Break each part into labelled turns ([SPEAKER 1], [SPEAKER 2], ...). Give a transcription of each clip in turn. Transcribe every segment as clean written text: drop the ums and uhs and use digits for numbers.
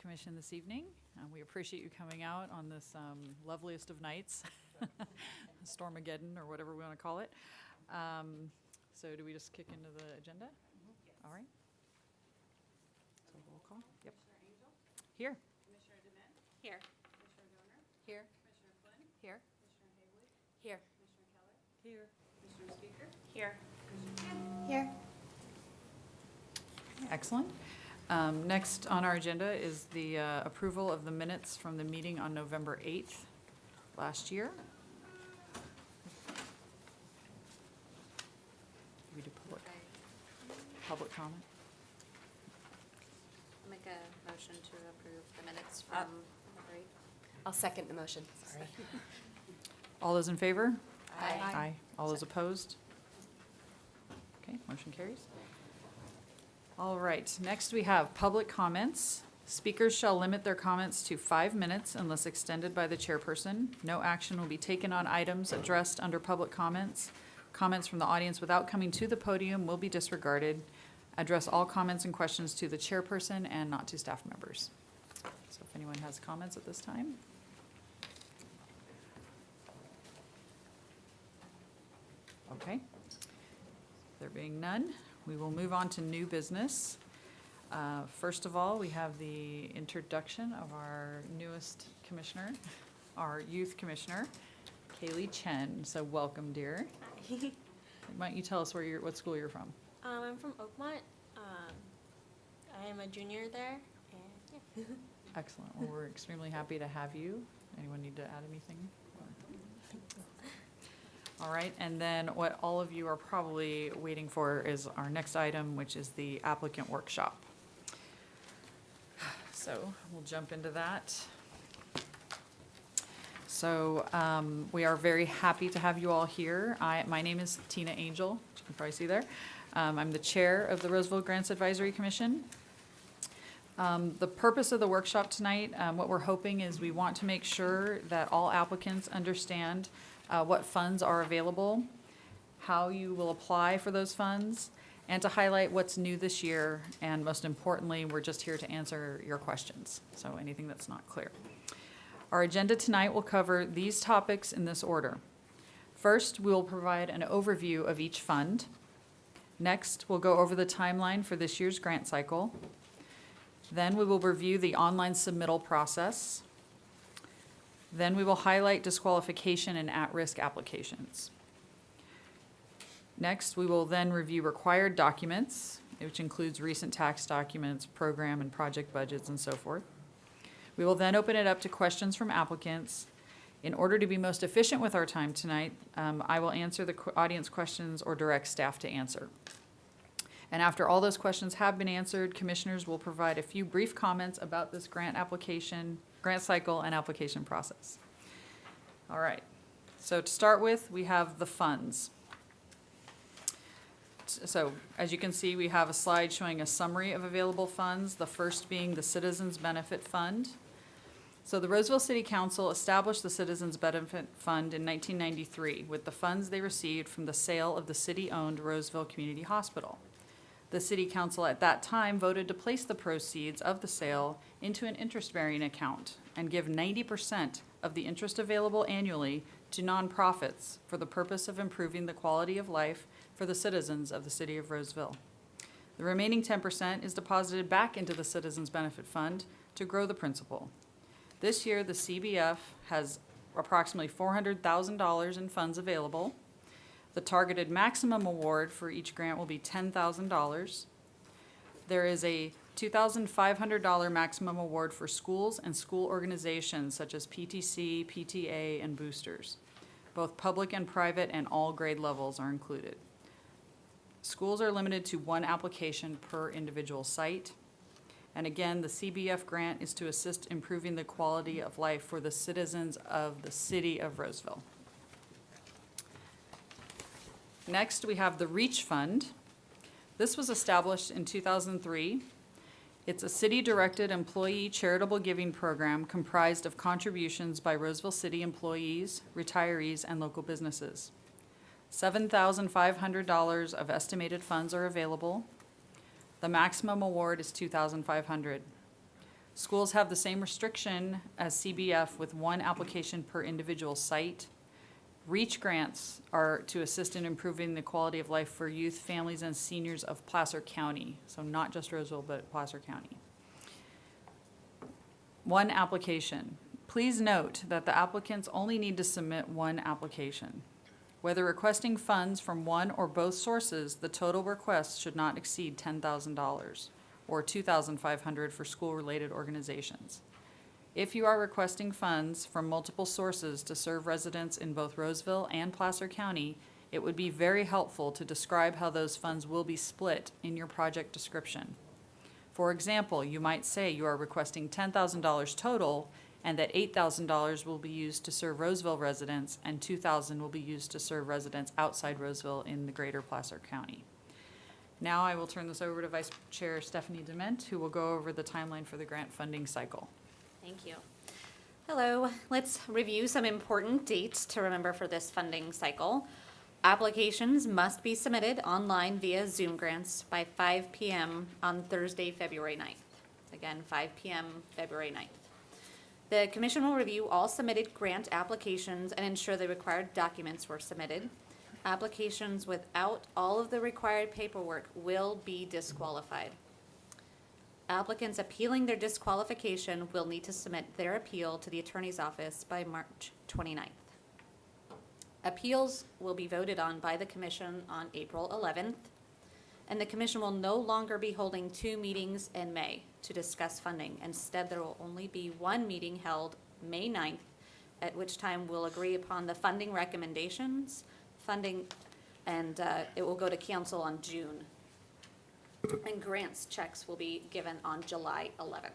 [SPEAKER 1] Commission this evening. We appreciate you coming out on this loveliest of nights, Stormageddon, or whatever we want to call it. So do we just kick into the agenda?
[SPEAKER 2] Yes.
[SPEAKER 1] All right. So roll call? Yep.
[SPEAKER 2] Commissioner Angel?
[SPEAKER 1] Here.
[SPEAKER 2] Commissioner DeMint?
[SPEAKER 3] Here.
[SPEAKER 2] Commissioner Donor?
[SPEAKER 3] Here.
[SPEAKER 2] Commissioner Flynn?
[SPEAKER 3] Here.
[SPEAKER 2] Commissioner Haywood?
[SPEAKER 3] Here.
[SPEAKER 2] Commissioner Keller?
[SPEAKER 1] Here.
[SPEAKER 2] Commissioner Speaker?
[SPEAKER 3] Here.
[SPEAKER 2] Commissioner
[SPEAKER 3] Here.
[SPEAKER 1] Excellent. Next on our agenda is the approval of the minutes from the meeting on November 8th last year. We do public comment.
[SPEAKER 3] I'll make a motion to approve the minutes from November 8th.
[SPEAKER 4] I'll second the motion, sorry.
[SPEAKER 1] All those in favor?
[SPEAKER 4] Aye.
[SPEAKER 1] Aye. All those opposed? Okay, motion carries. All right, next we have public comments. Speakers shall limit their comments to 5 minutes unless extended by the chairperson. No action will be taken on items addressed under public comments. Comments from the audience without coming to the podium will be disregarded. Address all comments and questions to the chairperson and not to staff members. So if anyone has comments at this time. Okay. There being none, we will move on to new business. First of all, we have the introduction of our newest commissioner, our youth commissioner, Kaylee Chen. So welcome, dear.
[SPEAKER 5] Hi.
[SPEAKER 1] Why don't you tell us what school you're from?
[SPEAKER 5] I'm from Oakmont. I am a junior there, and yeah.
[SPEAKER 1] Excellent. Well, we're extremely happy to have you. Anyone need to add anything? All right, and then what all of you are probably waiting for is our next item, which is the applicant workshop. So we'll jump into that. So we are very happy to have you all here. My name is Tina Angel, which you can probably see there. I'm the chair of the Roseville Grants Advisory Commission. The purpose of the workshop tonight, what we're hoping is we want to make sure that all applicants understand what funds are available, how you will apply for those funds, and to highlight what's new this year. And most importantly, we're just here to answer your questions, so anything that's not clear. Our agenda tonight will cover these topics in this order. First, we will provide an overview of each fund. Next, we'll go over the timeline for this year's grant cycle. Then we will review the online submittal process. Then we will highlight disqualification and at-risk applications. Next, we will then review required documents, which includes recent tax documents, program and project budgets, and so forth. We will then open it up to questions from applicants. In order to be most efficient with our time tonight, I will answer the audience questions or direct staff to answer. And after all those questions have been answered, commissioners will provide a few brief comments about this grant application, grant cycle, and application process. All right, so to start with, we have the funds. So as you can see, we have a slide showing a summary of available funds, the first being the Citizens Benefit Fund. So the Roseville City Council established the Citizens Benefit Fund in 1993 with the funds they received from the sale of the city-owned Roseville Community Hospital. The City Council at that time voted to place the proceeds of the sale into an interest-bearing account and give 90% of the interest available annually to nonprofits for the purpose of improving the quality of life for the citizens of the City of Roseville. The remaining 10% is deposited back into the Citizens Benefit Fund to grow the principal. This year, the CBF has approximately $400,000 in funds available. The targeted maximum award for each grant will be $10,000. There is a $2,500 maximum award for schools and school organizations such as PTC, PTA, and boosters. Both public and private and all grade levels are included. Schools are limited to one application per individual site. And again, the CBF grant is to assist improving the quality of life for the citizens of the City of Roseville. Next, we have the REACH Fund. This was established in 2003. It's a city-directed employee charitable giving program comprised of contributions by Roseville City employees, retirees, and local businesses. $7,500 of estimated funds are available. The maximum award is $2,500. Schools have the same restriction as CBF with one application per individual site. REACH grants are to assist in improving the quality of life for youth, families, and seniors of Placer County. So not just Roseville, but Placer County. One application. Please note that the applicants only need to submit one application. Whether requesting funds from one or both sources, the total request should not exceed $10,000 or $2,500 for school-related organizations. If you are requesting funds from multiple sources to serve residents in both Roseville and Placer County, it would be very helpful to describe how those funds will be split in your project description. For example, you might say you are requesting $10,000 total and that $8,000 will be used to serve Roseville residents and $2,000 will be used to serve residents outside Roseville in the greater Placer County. Now I will turn this over to Vice Chair Stephanie Dement, who will go over the timeline for the grant funding cycle.
[SPEAKER 3] Thank you. Hello, let's review some important dates to remember for this funding cycle. Applications must be submitted online via Zoom Grants by 5 p.m. on Thursday, February 9th. Again, 5 p.m. February 9th. The Commission will review all submitted grant applications and ensure the required documents were submitted. Applications without all of the required paperwork will be disqualified. Applicants appealing their disqualification will need to submit their appeal to the Attorney's Office by March 29th. Appeals will be voted on by the Commission on April 11th, and the Commission will no longer be holding 2 meetings in May to discuss funding. Instead, there will only be 1 meeting held May 9th, at which time we'll agree upon the funding recommendations, and it will go to Council on June. And grants checks will be given on July 11th.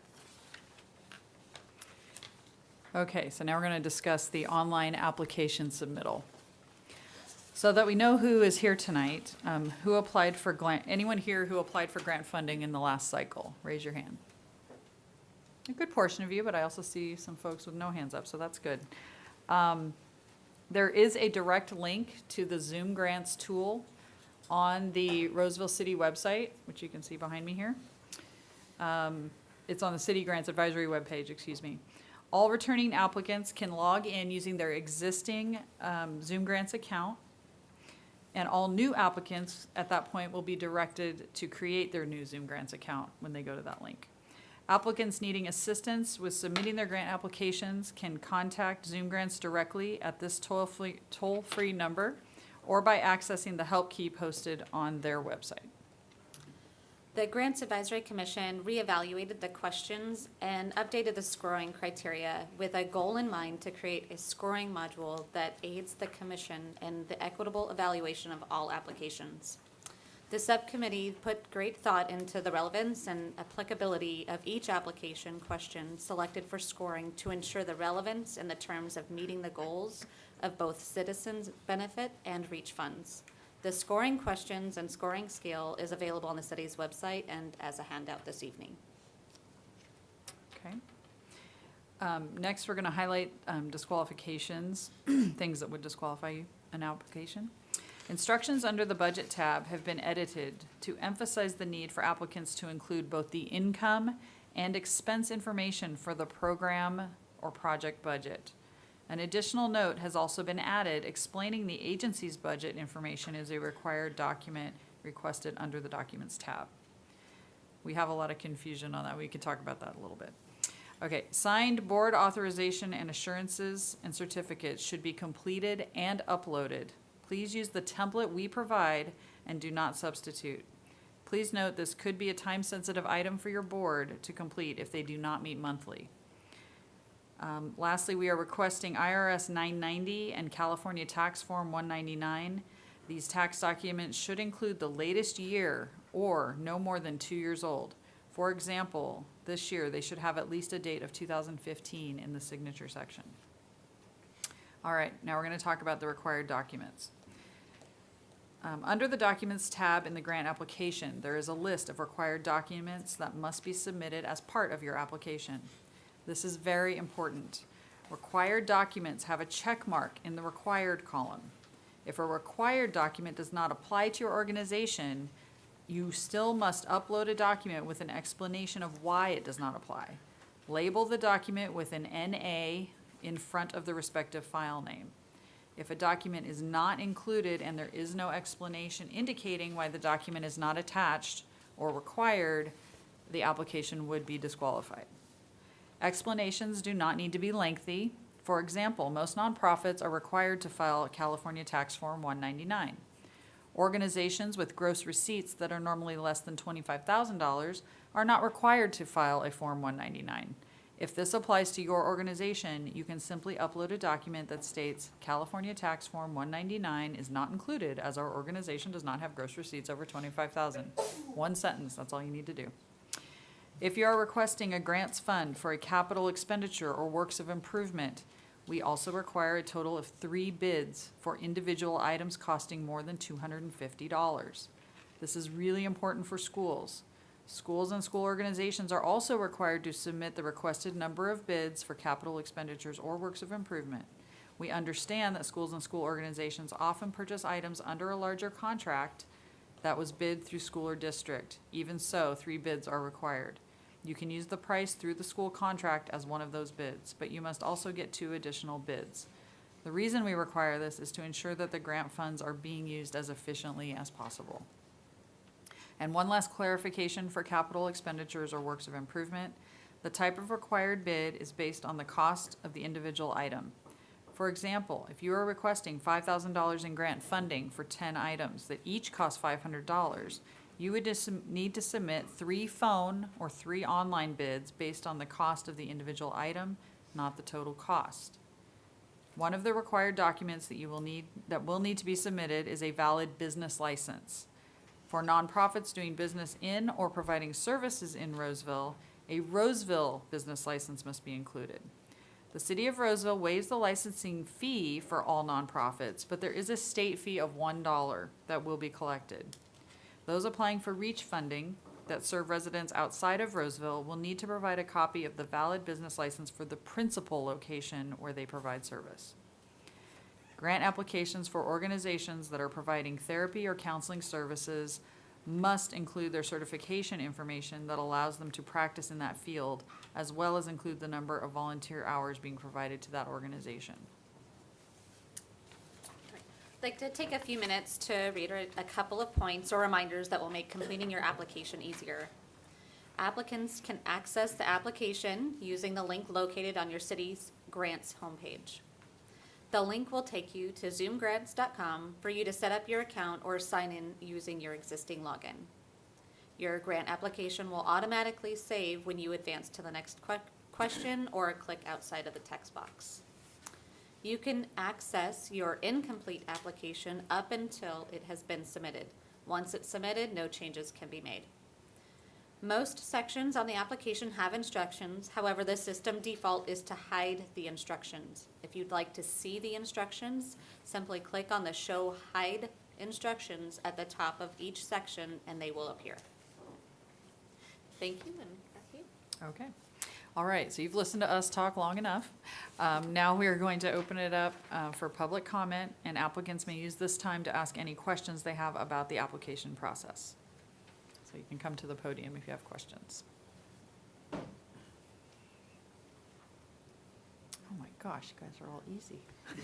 [SPEAKER 1] Okay, so now we're going to discuss the online application submittal. So that we know who is here tonight, who applied for anyone here who applied for grant funding in the last cycle? Raise your hand. A good portion of you, but I also see some folks with no hands up, so that's good. There is a direct link to the Zoom Grants tool on the Roseville City website, which you can see behind me here. It's on the City Grants Advisory webpage, excuse me. All returning applicants can log in using their existing Zoom Grants account, and all new applicants at that point will be directed to create their new Zoom Grants account when they go to that link. Applicants needing assistance with submitting their grant applications can contact Zoom Grants directly at this toll-free number or by accessing the help key posted on their website.
[SPEAKER 3] The Grants Advisory Commission reevaluated the questions and updated the scoring criteria with a goal in mind to create a scoring module that aids the Commission in the equitable evaluation of all applications. The subcommittee put great thought into the relevance and applicability of each application question selected for scoring to ensure the relevance in the terms of meeting the goals of both citizens' benefit and REACH funds. The scoring questions and scoring scale is available on the city's website and as a handout this evening.
[SPEAKER 1] Okay. Next, we're going to highlight disqualifications, things that would disqualify an application. Instructions under the Budget tab have been edited to emphasize the need for applicants to include both the income and expense information for the program or project budget. An additional note has also been added explaining the agency's budget information is a required document requested under the Documents tab. We have a lot of confusion on that. We could talk about that a little bit. Okay, signed board authorization and assurances and certificates should be completed and uploaded. Please use the template we provide and do not substitute. Please note this could be a time-sensitive item for your board to complete if they do not meet monthly. Lastly, we are requesting IRS 990 and California Tax Form 199. These tax documents should include the latest year or no more than 2 years old. For example, this year they should have at least a date of 2015 in the signature section. All right, now we're going to talk about the required documents. Under the Documents tab in the grant application, there is a list of required documents that must be submitted as part of your application. This is very important. Required documents have a check mark in the required column. If a required document does not apply to your organization, you still must upload a document with an explanation of why it does not apply. Label the document with an NA in front of the respective file name. If a document is not included and there is no explanation indicating why the document is not attached or required, the application would be disqualified. Explanations do not need to be lengthy. For example, most nonprofits are required to file a California Tax Form 199. Organizations with gross receipts that are normally less than $25,000 are not required to file a Form 199. If this applies to your organization, you can simply upload a document that states California Tax Form 199 is not included as our organization does not have gross receipts over $25,000. One sentence, that's all you need to do. If you are requesting a grants fund for a capital expenditure or works of improvement, we also require a total of 3 bids for individual items costing more than $250. This is really important for schools. Schools and school organizations are also required to submit the requested number of bids for capital expenditures or works of improvement. We understand that schools and school organizations often purchase items under a larger contract that was bid through school or district. Even so, 3 bids are required. You can use the price through the school contract as one of those bids, but you must also get 2 additional bids. The reason we require this is to ensure that the grant funds are being used as efficiently as possible. And one last clarification for capital expenditures or works of improvement. The type of required bid is based on the cost of the individual item. For example, if you are requesting $5,000 in grant funding for 10 items that each cost $500, you would need to submit 3 phone or 3 online bids based on the cost of the individual item, not the total cost. One of the required documents that will need to be submitted is a valid business license. For nonprofits doing business in or providing services in Roseville, a Roseville business license must be included. The City of Roseville waives the licensing fee for all nonprofits, but there is a state fee of $1 that will be collected. Those applying for REACH funding that serve residents outside of Roseville will need to provide a copy of the valid business license for the principal location where they provide service. Grant applications for organizations that are providing therapy or counseling services must include their certification information that allows them to practice in that field, as well as include the number of volunteer hours being provided to that organization.
[SPEAKER 3] I'd like to take a few minutes to reiterate a couple of points or reminders that will make completing your application easier. Applicants can access the application using the link located on your city's grants homepage. The link will take you to zoomgrants.com for you to set up your account or sign in using your existing login. Your grant application will automatically save when you advance to the next question or click outside of the text box. You can access your incomplete application up until it has been submitted. Once it's submitted, no changes can be made. Most sections on the application have instructions. However, the system default is to hide the instructions. If you'd like to see the instructions, simply click on the Show Hide Instructions at the top of each section and they will appear. Thank you, and back to you.
[SPEAKER 1] Okay. All right, so you've listened to us talk long enough. Now we are going to open it up for public comment, and applicants may use this time to ask any questions they have about the application process. So you can come to the podium if you have questions. Oh my gosh, you guys are all easy.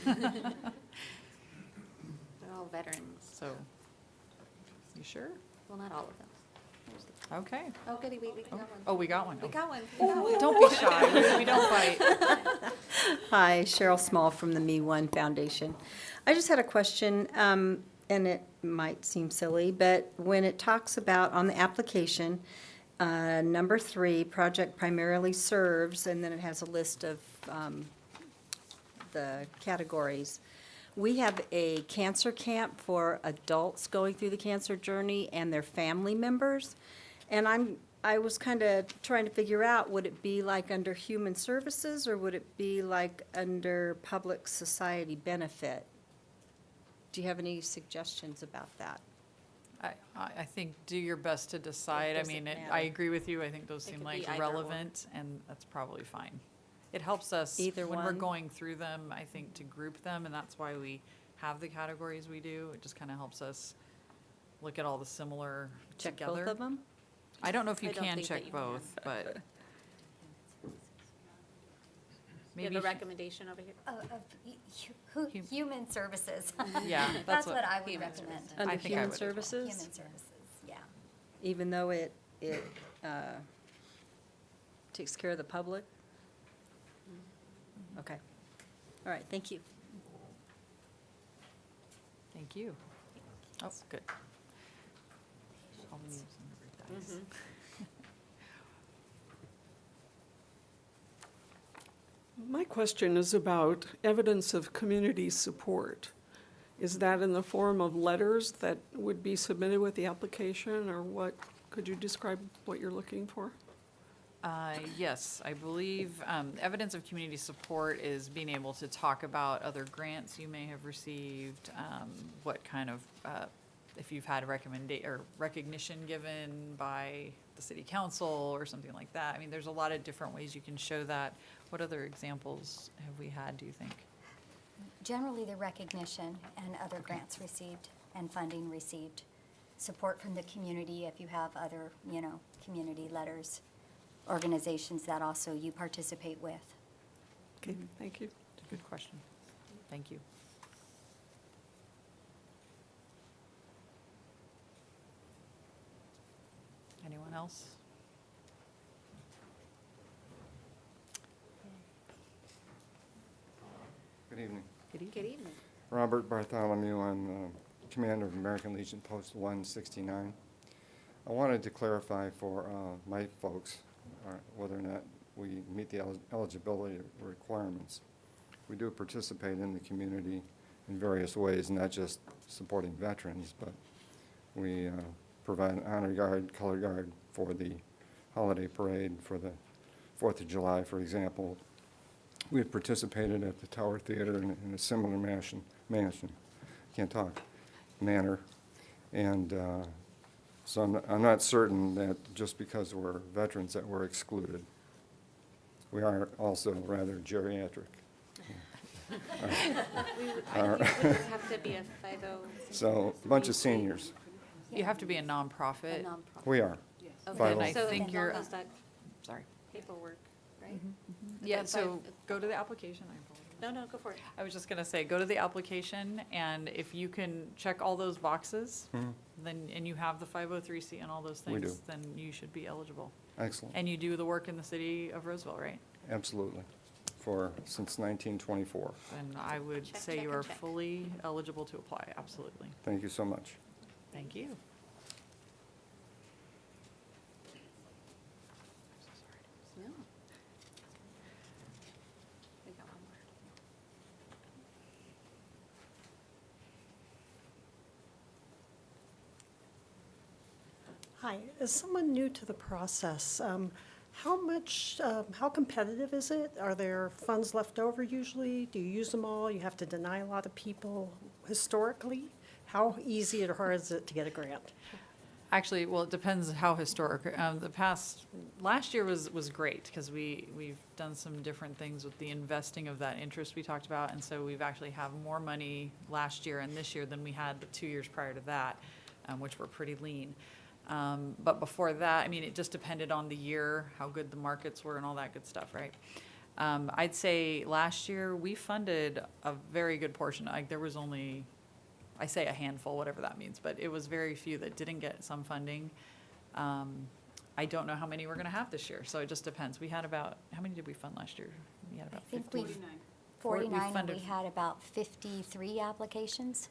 [SPEAKER 3] They're all veterans.
[SPEAKER 1] So, you sure?
[SPEAKER 3] Well, not all of them.
[SPEAKER 1] Okay.
[SPEAKER 3] Oh, goody, we got one.
[SPEAKER 1] Oh, we got one.
[SPEAKER 3] We got one.
[SPEAKER 1] Don't be shy. We don't fight.
[SPEAKER 4] Hi, Cheryl Small from the Me One Foundation. I just had a question, and it might seem silly, but when it talks about on the application, number 3, project primarily serves, and then it has a list of the categories. We have a cancer camp for adults going through the cancer journey and their family members. And I was kind of trying to figure out, would it be like under human services or would it be like under public society benefit? Do you have any suggestions about that?
[SPEAKER 1] I think do your best to decide. I
[SPEAKER 4] doesn't
[SPEAKER 1] mean,
[SPEAKER 4] matter.
[SPEAKER 1] I agree with you. I think those
[SPEAKER 3] It
[SPEAKER 1] seem
[SPEAKER 3] could
[SPEAKER 1] like
[SPEAKER 3] be either or.
[SPEAKER 1] relevant, and that's probably fine. It helps us
[SPEAKER 4] Either
[SPEAKER 1] when we're
[SPEAKER 4] one.
[SPEAKER 1] going through them, I think, to group them, and that's why we have the categories we do. It just kind of helps us look at all the similar
[SPEAKER 4] Check
[SPEAKER 1] together.
[SPEAKER 4] both of them?
[SPEAKER 1] I don't know if you
[SPEAKER 3] I don't
[SPEAKER 1] can
[SPEAKER 3] think that
[SPEAKER 1] check
[SPEAKER 3] you
[SPEAKER 1] both, but
[SPEAKER 3] You have
[SPEAKER 1] Maybe
[SPEAKER 3] a recommendation over here?
[SPEAKER 1] Hum-
[SPEAKER 6] Human services.
[SPEAKER 1] Yeah,
[SPEAKER 6] That's what I would
[SPEAKER 3] Human
[SPEAKER 6] recommend.
[SPEAKER 3] services.
[SPEAKER 4] Under
[SPEAKER 1] I think I
[SPEAKER 4] human
[SPEAKER 1] would as well.
[SPEAKER 4] services,
[SPEAKER 6] Human services, yeah.
[SPEAKER 4] even though it takes care of the public? Okay. All right, thank you.
[SPEAKER 1] Thank you. Oh, good. I'll move some of your dice.
[SPEAKER 7] My question is about evidence of community support. Is that in the form of letters that would be submitted with the application, or what? Could you describe what you're looking for?
[SPEAKER 1] Yes, I believe evidence of community support is being able to talk about other grants you may have received, what kind of, if you've had or recognition given by the city council or something like that. I mean, there's a lot of different ways you can show that. What other examples have we had, do you think?
[SPEAKER 6] Generally, the recognition and other grants received and funding received. Support from the community if you have other, community letters, organizations that also you participate with.
[SPEAKER 7] Okay, thank you.
[SPEAKER 1] It's a good question. Thank you. Anyone else?
[SPEAKER 8] Good evening.
[SPEAKER 1] Good evening.
[SPEAKER 3] Good evening.
[SPEAKER 8] Robert Bartholomew, I'm Commander of American Legion Post 169. I wanted to clarify for my folks whether or not we meet the eligibility requirements. We do participate in the community in various ways, not just supporting veterans, but we provide an honor guard, color guard for the holiday parade, for the 4th of July, for example. We had participated at the Tower Theater in a similar manner. And so I'm not certain that just because we're veterans that we're excluded. We are also rather geriatric.
[SPEAKER 3] I think we would have to be a 50.
[SPEAKER 8] So a bunch of seniors.
[SPEAKER 1] You have to be a
[SPEAKER 3] A
[SPEAKER 1] nonprofit.
[SPEAKER 3] nonprofit.
[SPEAKER 8] We are.
[SPEAKER 3] Okay,
[SPEAKER 1] And I
[SPEAKER 3] so
[SPEAKER 1] think
[SPEAKER 3] then
[SPEAKER 1] you're,
[SPEAKER 3] all that
[SPEAKER 1] sorry.
[SPEAKER 3] paperwork, right?
[SPEAKER 1] Yeah,
[SPEAKER 3] But
[SPEAKER 1] so
[SPEAKER 3] by-
[SPEAKER 1] go to the application. I apologize.
[SPEAKER 3] No, go for it.
[SPEAKER 1] I was just gonna say, go to the application, and if you can check all those boxes, then, and you have the 503C and all those
[SPEAKER 8] We
[SPEAKER 1] things,
[SPEAKER 8] do.
[SPEAKER 1] then you should be eligible.
[SPEAKER 8] Excellent.
[SPEAKER 1] And you do the work in the city of Roseville, right?
[SPEAKER 8] Absolutely. Since 1924.
[SPEAKER 1] And I would
[SPEAKER 3] Check,
[SPEAKER 1] say
[SPEAKER 3] check,
[SPEAKER 1] you
[SPEAKER 3] and
[SPEAKER 1] are
[SPEAKER 3] check.
[SPEAKER 1] fully eligible to apply, absolutely.
[SPEAKER 8] Thank you so much.
[SPEAKER 1] Thank you.
[SPEAKER 3] No. We got one more.
[SPEAKER 9] Hi, as someone new to the process, how competitive is it? Are there funds left over usually? Do you use them all? You have to deny a lot of people historically? How easy or hard is it to get a grant?
[SPEAKER 1] Actually, well, it depends how historic. Last year was great, because we've done some different things with the investing of that interest we talked about, and so we've actually have more money last year and this year than we had the 2 years prior to that, which were pretty lean. But before that, I mean, it just depended on the year, how good the markets were and all that good stuff, right? I'd say last year, we funded a very good portion. Like, there was only, I say a handful, whatever that means, but it was very few that didn't get some funding. I don't know how many we're gonna have this year, so it just depends. We had about, how many did we fund last year? We had about
[SPEAKER 6] I think
[SPEAKER 1] 50.
[SPEAKER 6] we 49, and
[SPEAKER 1] funded-
[SPEAKER 6] we had about 53 applications.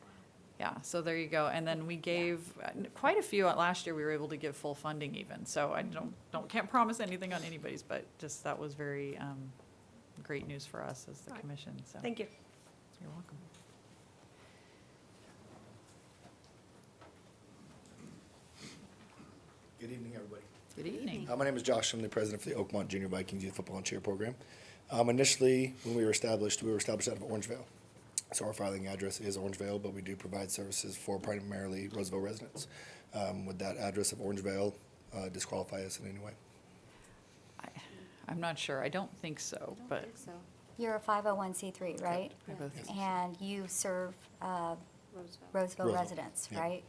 [SPEAKER 1] Yeah, so there you go. And then we gave quite a few last year. We were able to give full funding even. So I can't promise anything on anybody's, but just that was very great news for us as the commission. So
[SPEAKER 9] Thank you.
[SPEAKER 1] you're welcome.
[SPEAKER 10] Good evening, everybody.
[SPEAKER 1] Good evening.
[SPEAKER 10] My name is Josh. I'm the president for the Oakmont Junior Vikings Youth Football and Cheer Program. Initially, when we were established out of Orangevale. So our filing address is Orangevale, but we do provide services for primarily Roseville residents. Would that address of Orangevale disqualify us in any way?
[SPEAKER 1] I'm not sure. I don't think so,
[SPEAKER 3] I don't
[SPEAKER 1] but
[SPEAKER 3] think so.
[SPEAKER 6] You're a 501c3, right?
[SPEAKER 1] I both-
[SPEAKER 10] Yes.
[SPEAKER 6] And you serve
[SPEAKER 3] Roseville.
[SPEAKER 6] Roseville
[SPEAKER 10] Roseville,
[SPEAKER 6] residents,
[SPEAKER 10] yeah.
[SPEAKER 6] right?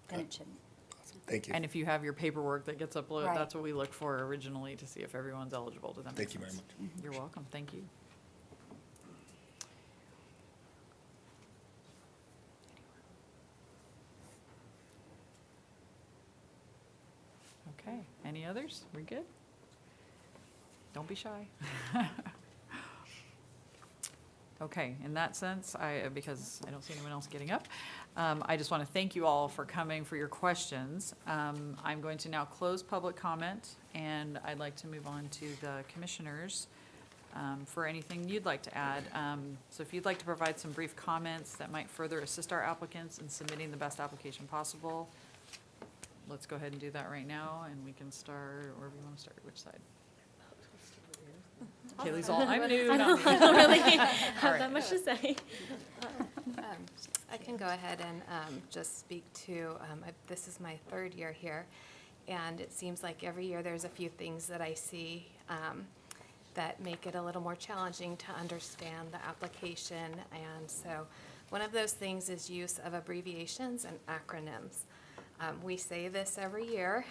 [SPEAKER 6] Then
[SPEAKER 10] Yeah.
[SPEAKER 6] it shouldn't.
[SPEAKER 10] Awesome. Thank you.
[SPEAKER 1] and if you have your paperwork that gets uploaded,
[SPEAKER 6] Right.
[SPEAKER 1] that's what we look for originally to see if everyone's eligible to then.
[SPEAKER 10] Thank you very much.
[SPEAKER 1] You're welcome. Thank you. others? We good? Don't be shy. Okay, in that sense, because I don't see anyone else getting up, I just want to thank you all for coming, for your questions. I'm going to now close public comment, and I'd like to move on to the commissioners for anything you'd like to add. So if you'd like to provide some brief comments that might further assist our applicants in submitting the best application possible, let's go ahead and do that right now, and we can start, wherever you want to start, which side? Kaylee's all, I'm new,
[SPEAKER 5] I
[SPEAKER 1] not
[SPEAKER 5] don't,
[SPEAKER 1] me.
[SPEAKER 5] I don't really
[SPEAKER 1] All
[SPEAKER 5] have
[SPEAKER 1] right.
[SPEAKER 5] that much to say.
[SPEAKER 2] I can go ahead and just speak to, this is my third year here, and it seems like every year there's a few things that I see that make it a little more challenging to understand the application. And so one of those things is use of abbreviations and acronyms. We say this every year,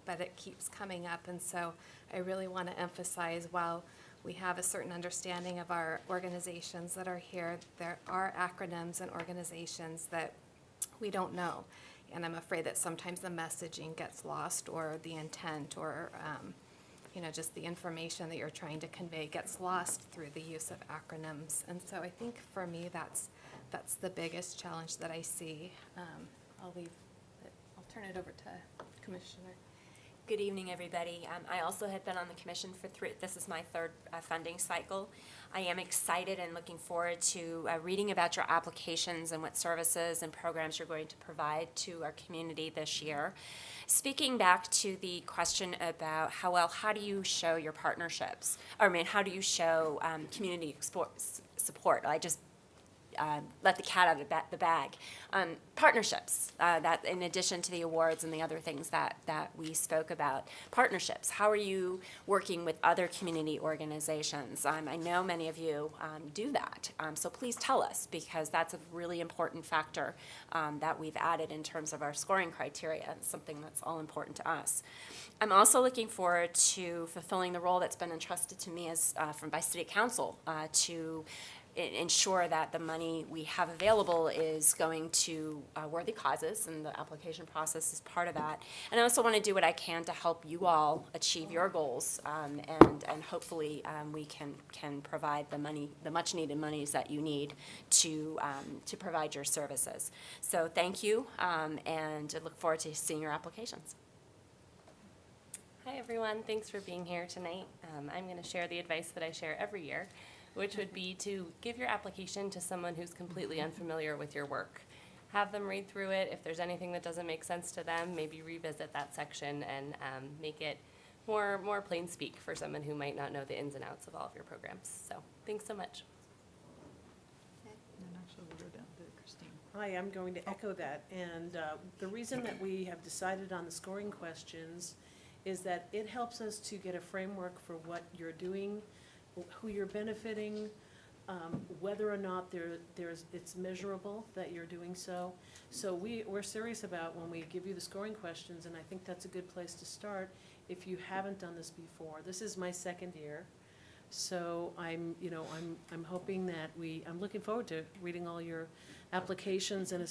[SPEAKER 2] but it keeps coming up, and so I really want to emphasize, while we have a certain understanding of our organizations that are here, there are acronyms and organizations that we don't know. And I'm afraid that sometimes the messaging gets lost, or the intent, or just the information that you're trying to convey gets lost through the use of acronyms. And so I think for me, that's the biggest challenge that I see. I'll turn it over to Commissioner.
[SPEAKER 11] Good evening, everybody. I also have been on the commission for this is my third funding cycle. I am excited and looking forward to reading about your applications and what services and programs you're going to provide to our community this year. Speaking back to the question about how do you show your partnerships? How do you show community support? I just let the cat out of the bag. Partnerships, that in addition to the awards and the other things that we spoke about. Partnerships, how are you working with other community organizations? I know many of you do that, so please tell us, because that's a really important factor that we've added in terms of our scoring criteria. It's something that's all important to us. I'm also looking forward to fulfilling the role that's been entrusted to me by City Council to ensure that the money we have available is going to worthy causes, and the application process is part of that. And I also want to do what I can to help you all achieve your goals, and hopefully we can provide the much needed monies that you need to provide your services. So thank you, and I look forward to seeing your applications.
[SPEAKER 5] Hi, everyone. Thanks for being here tonight. I'm going to share the advice that I share every year, which would be to give your application to someone who's completely unfamiliar with your work. Have them read through it. If there's anything that doesn't make sense to them, maybe revisit that section and make it more plain speak for someone who might not know the ins and outs of all of your programs. So thanks so much.
[SPEAKER 1] And actually, we'll go down to Christine.
[SPEAKER 12] Hi, I'm going to echo that, and the reason that we have decided on the scoring questions is that it helps us to get a framework for what you're doing, who you're benefiting, whether or not it's measurable that you're doing so. So we're serious about when we give you the scoring questions, and I think that's a good place to start if you haven't done this before. This is my second year, so I'm hoping that I'm looking forward to reading all your applications, and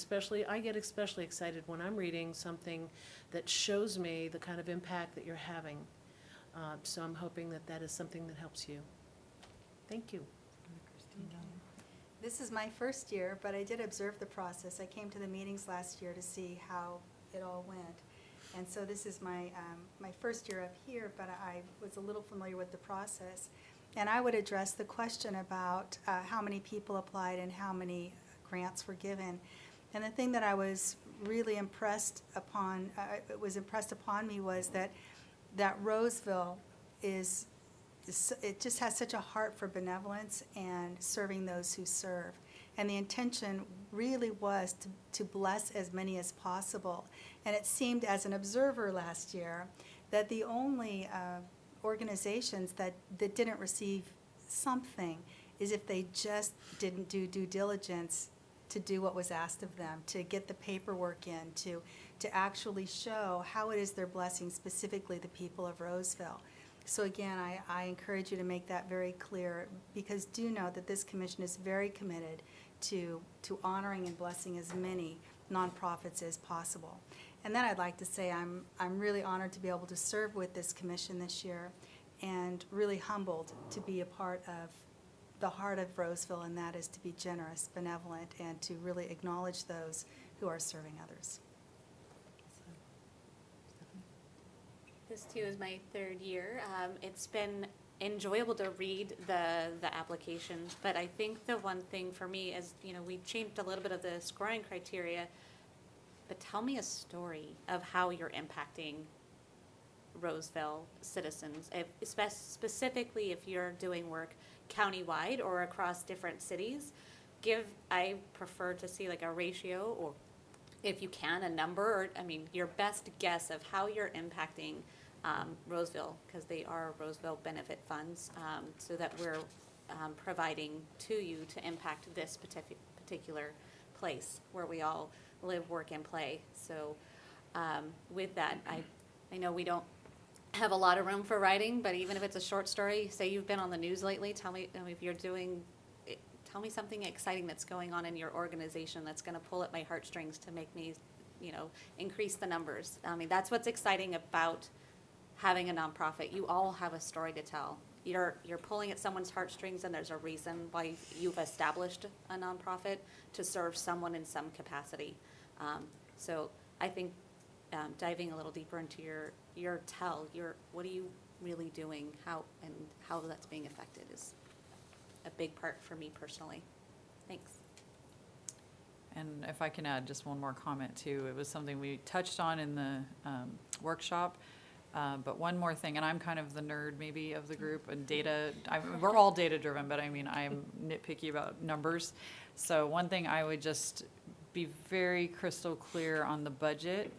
[SPEAKER 12] I get especially excited when I'm reading something that shows me the kind of impact that you're having. So I'm hoping that is something that helps you. Thank you.
[SPEAKER 13] This is my first year, but I did observe the process. I came to the meetings last year to see how it all went. And so this is my first year up here, but I was a little familiar with the process. And I would address the question about how many people applied and how many grants were given. And the thing that I was really impressed upon me was that Roseville it just has such a heart for benevolence and serving those who serve. And the intention really was to bless as many as possible. And it seemed, as an observer last year, that the only organizations that didn't receive something is if they just didn't do due diligence to do what was asked of them, to get the paperwork in, to actually show how it is they're blessing specifically the people of Roseville. So again, I encourage you to make that very clear, because do know that this commission is very committed to honoring and blessing as many nonprofits as possible. And then I'd like to say I'm really honored to be able to serve with this commission this year and really humbled to be a part of the heart of Roseville, and that is to be generous, benevolent, and to really acknowledge those who are serving others.
[SPEAKER 3] This too is my third year. It's been enjoyable to read the applications, but I think the one thing for me is, we changed a little bit of the scoring criteria, but tell me a story of how you're impacting Roseville citizens, specifically if you're doing work countywide or across different cities. I prefer to see like a ratio, or if you can, a number, or, your best guess of how you're impacting Roseville, because they are Roseville benefit funds, so that we're providing to you to impact this particular place where we all live, work, and play. So with that, I know we don't have a lot of room for writing, but even if it's a short story, say you've been on the news lately, tell me if you're doing, tell me something exciting that's going on in your organization that's going to pull at my heartstrings to make me, increase the numbers. That's what's exciting about having a nonprofit. You all have a story to tell. You're pulling at someone's heartstrings, and there's a reason why you've established a nonprofit to serve someone in some capacity. So I think diving a little deeper into your what are you really doing, how that's being affected is a big part for me personally. Thanks.
[SPEAKER 1] And if I can add just one more comment too, it was something we touched on in the workshop. But one more thing, and I'm kind of the nerd maybe of the group, and we're all data driven, but I'm nitpicky about numbers. So one thing I would just be very crystal clear on the budget.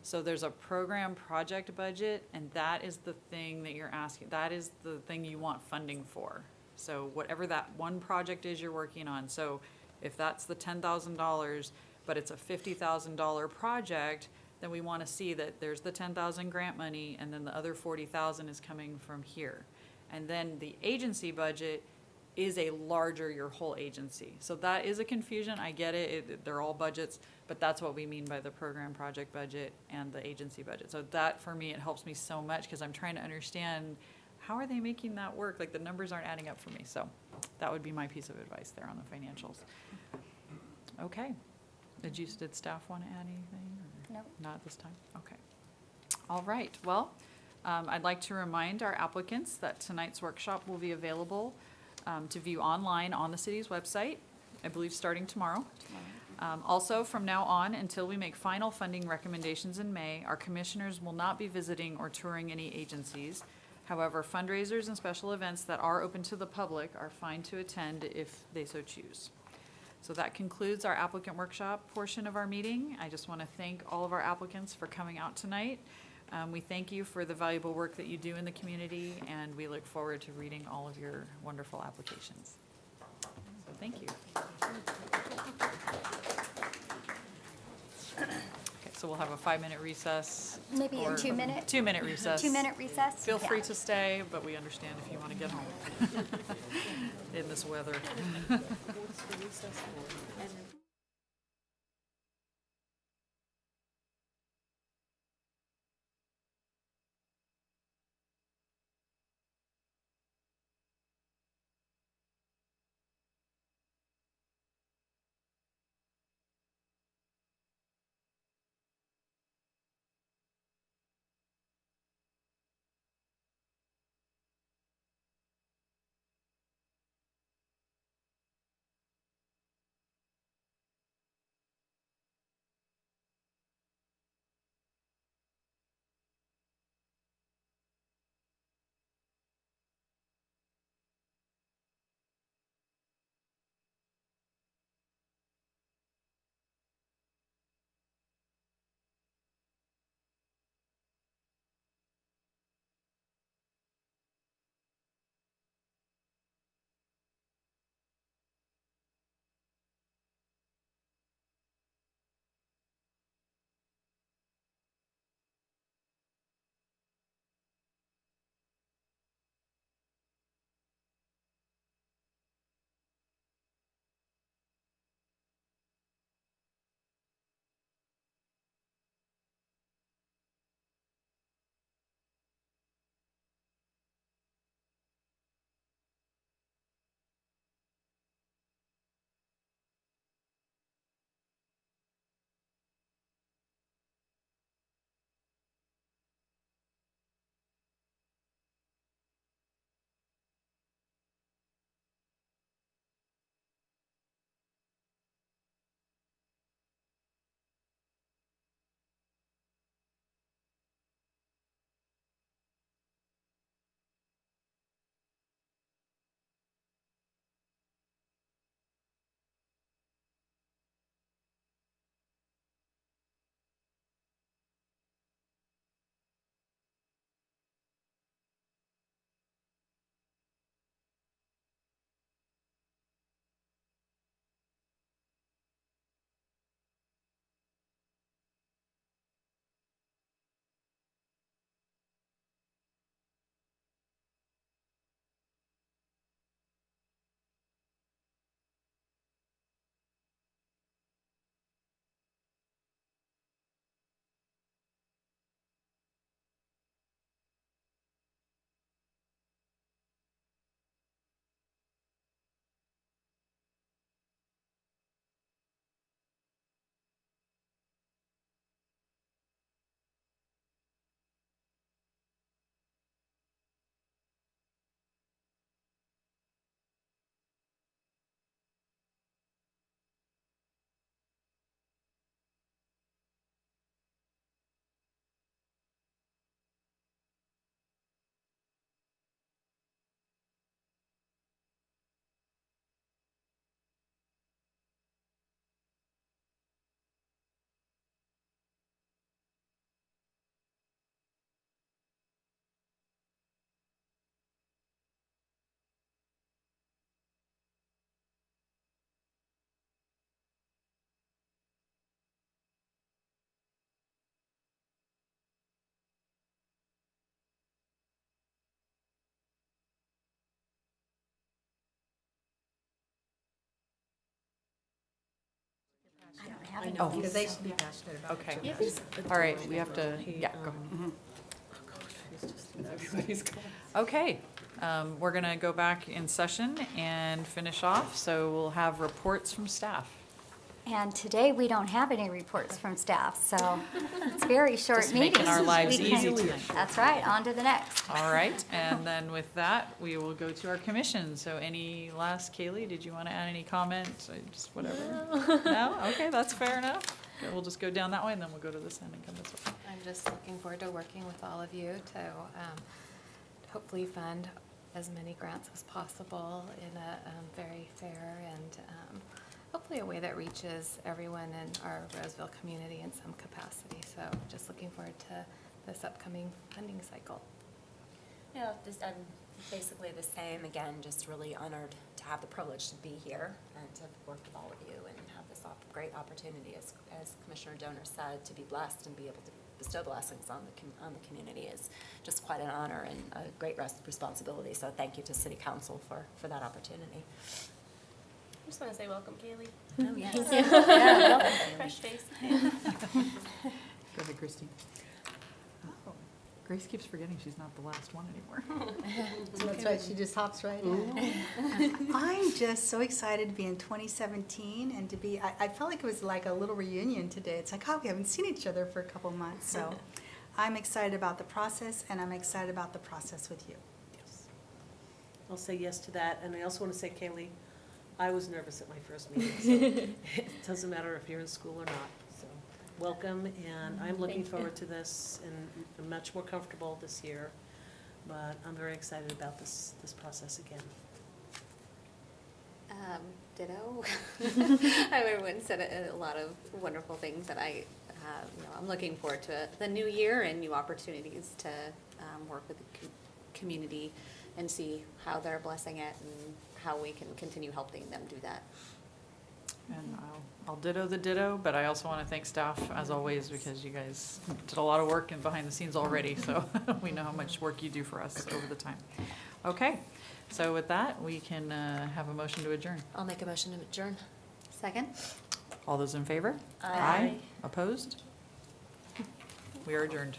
[SPEAKER 1] So there's a program project budget, and that is the thing that you're asking, that is the thing you want funding for. So whatever that one project is you're working on, so if that's the $10,000, but it's a $50,000 project, then we want to see that there's the 10,000 grant money, and then the other 40,000 is coming from here. And then the agency budget is your whole agency. So that is a confusion, I get it, they're all budgets, but that's what we mean by the program project budget and the agency budget. So that, for me, it helps me so much, because I'm trying to understand, how are they making that work? Like, the numbers aren't adding up for me. So that would be my piece of advice there on the financials. Okay. Did staff want to add anything? Or
[SPEAKER 6] No.
[SPEAKER 1] Not at this time? Okay. All right. Well, I'd like to remind our applicants that tonight's workshop will be available to view online on the city's website, I believe starting tomorrow. Also, from now on, until we make final funding recommendations in May, our commissioners will not be visiting or touring any agencies. However, fundraisers and special events that are open to the public are fine to attend if they so choose. So that concludes our applicant workshop portion of our meeting. I just want to thank all of our applicants for coming out tonight. We thank you for the valuable work that you do in the community, and we look forward to reading all of your wonderful applications. So thank you. Okay, so we'll have a 5-minute recess.
[SPEAKER 6] Maybe a
[SPEAKER 1] or
[SPEAKER 6] 2-minute?
[SPEAKER 1] 2-minute recess.
[SPEAKER 6] 2-minute recess?
[SPEAKER 1] Feel free
[SPEAKER 6] Yeah.
[SPEAKER 1] to stay, but we understand if you want to get home in this weather.
[SPEAKER 12] What's the recess for?
[SPEAKER 3] And
[SPEAKER 6] having
[SPEAKER 12] know,
[SPEAKER 6] them.
[SPEAKER 12] because
[SPEAKER 13] Because they
[SPEAKER 6] so-
[SPEAKER 13] should be passionate about it.
[SPEAKER 1] Okay.
[SPEAKER 13] too.
[SPEAKER 1] All right, we have to, yeah, go ahead. Okay, we're gonna go back in session and finish off, so we'll have reports from staff.
[SPEAKER 6] And today, we don't have any reports from staff, so it's very short
[SPEAKER 1] Just
[SPEAKER 6] meeting.
[SPEAKER 1] making our lives
[SPEAKER 6] We can-
[SPEAKER 1] easy tonight.
[SPEAKER 6] That's right, on to the next.
[SPEAKER 1] All right, and then with that, we will go to our commission. So any last, Kaylee, did you want to add any comment? Just whatever? No? Okay, that's fair enough. Okay, we'll just go down that way and then we'll go to this end and come this way.
[SPEAKER 2] I'm just looking forward to working with all of you to hopefully fund as many grants as possible in a very fair and hopefully a way that reaches everyone in our Roseville community in some capacity. So just looking forward to this upcoming funding cycle.
[SPEAKER 11] Yeah, just basically the same. Again, just really honored to have the privilege to be here and to work with all of you and have this great opportunity, as Commissioner Donor said, to be blessed and be able to bestow blessings on the community is just quite an honor and a great responsibility. So thank you to City Council for that opportunity.
[SPEAKER 5] I just want to say welcome, Kaylee.
[SPEAKER 11] Oh, yes.
[SPEAKER 5] Fresh face.
[SPEAKER 1] Go ahead, Christine. Oh, Grace keeps forgetting she's not the last one anymore.
[SPEAKER 13] That's right, she just hops right in. I'm just so excited to be in 2017 and to be, I felt like it was like a little reunion today. It's like, oh, we haven't seen each other for a couple months, so I'm excited about the process, and I'm excited about the process with you.
[SPEAKER 12] Yes. I'll say yes to that, and I also want to say, Kaylee, I was nervous at my first meeting, so it doesn't matter if you're in school or not. So welcome, and I'm looking forward to this, and I'm much more comfortable this year, but I'm very excited about this process again.
[SPEAKER 3] Ditto. Everyone said a lot of wonderful things that I'm looking forward to the new year and new opportunities to work with the community and see how they're blessing it and how we can continue helping them do that.
[SPEAKER 1] And I'll ditto the ditto, but I also want to thank staff, as always, because you guys did a lot of work and behind the scenes already, so we know how much work you do for us over the time. Okay, so with that, we can have a motion to adjourn.
[SPEAKER 11] I'll make a motion to adjourn.
[SPEAKER 3] Second?
[SPEAKER 1] All those in favor?
[SPEAKER 11] Aye.
[SPEAKER 1] Opposed? We are adjourned.